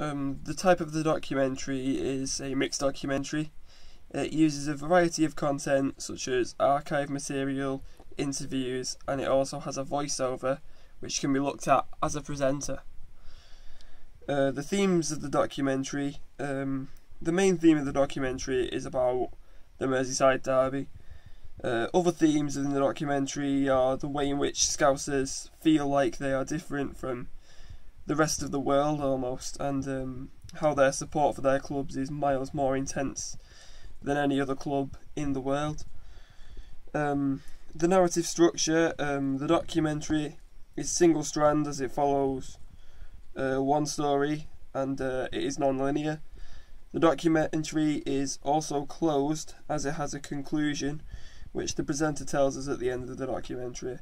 The type of the documentary is a mixed documentary. It uses a variety of content such as archive material, interviews, and it also has a voiceover which can be looked at as a presenter. The themes of the documentary, the main theme of the documentary is about the Merseyside Derby. Other themes in the documentary are the way in which Scousers feel like they are different from the rest of the world almost, and how their support for their clubs is miles more intense than any other club in the world. The narrative structure, the documentary is single strand as it follows one story, and it is non-linear. The documentary is also closed as it has a conclusion which the presenter tells us at the end of the documentary.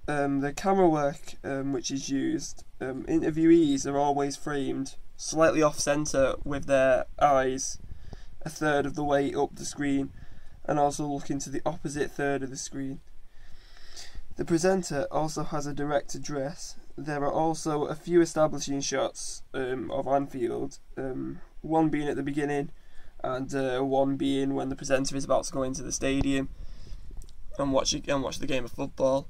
The camera work which is used, interviewees are always framed slightly off centre with their eyes a third of the way up the screen and also looking to the opposite third of the screen. The presenter also has a direct address. There are also a few establishing shots of Anfield, one being at the beginning and one being when the presenter is about to go into the stadium and watch the game of football.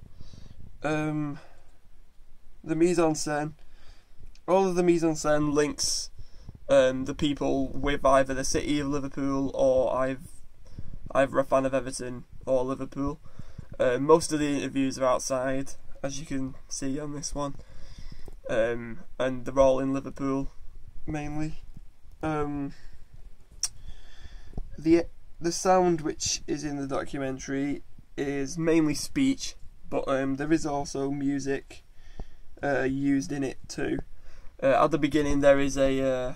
The mise-en-scène. All of the mise-en-scène links the people with either the city of Liverpool or either a fan of Everton or Liverpool. Most of the interviews are outside, as you can see on this one, and they're all in Liverpool mainly. The sound which is in the documentary is mainly speech, but there is also music used in it too. At the beginning there is a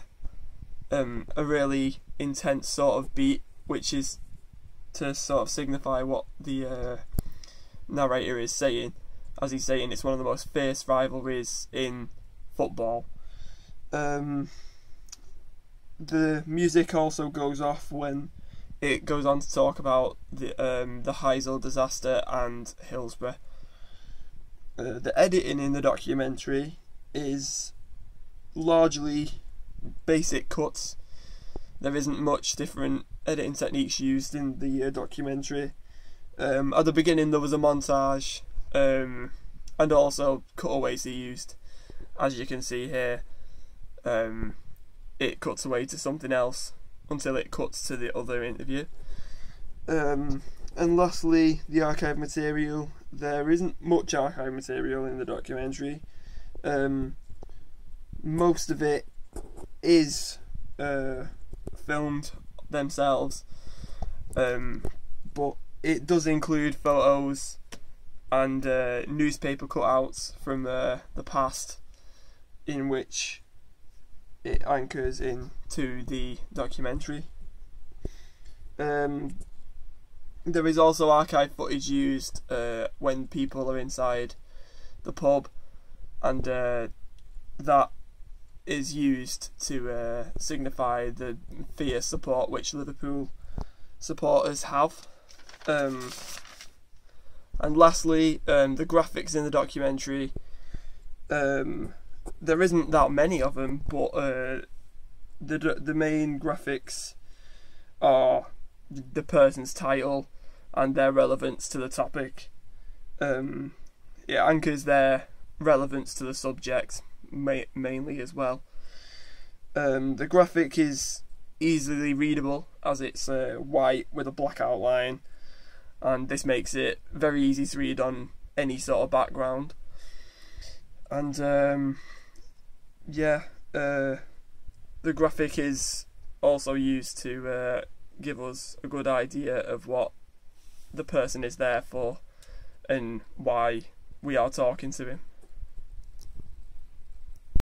really intense sort of beat, which is to sort of signify what the narrator is saying, as he's saying it's one of the most fierce rivalries in football. The music also goes off when it goes on to talk about the Heysel disaster and Hillsborough. The editing in the documentary is largely basic cuts. There isn't much different editing techniques used in the documentary. At the beginning there was a montage, and also cutaways are used. As you can see here, it cuts away to something else until it cuts to the other interview. And lastly, the archive material. There isn't much archive material in the documentary. Most of it is filmed themselves, but it does include photos and newspaper cutouts from the past, in which it anchors into the documentary. There is also archive footage used when people are inside the pub, and that is used to signify the fierce support which Liverpool supporters have. And lastly, the graphics in the documentary. There isn't that many of them, but the main graphics are the person's title and their relevance to the topic. It anchors their relevance to the subject mainly as well. The graphic is easily readable as it's white with a black outline, and this makes it very easy to read on any sort of background. And the graphic is also used to give us a good idea of what the person is there for and why we are talking to him.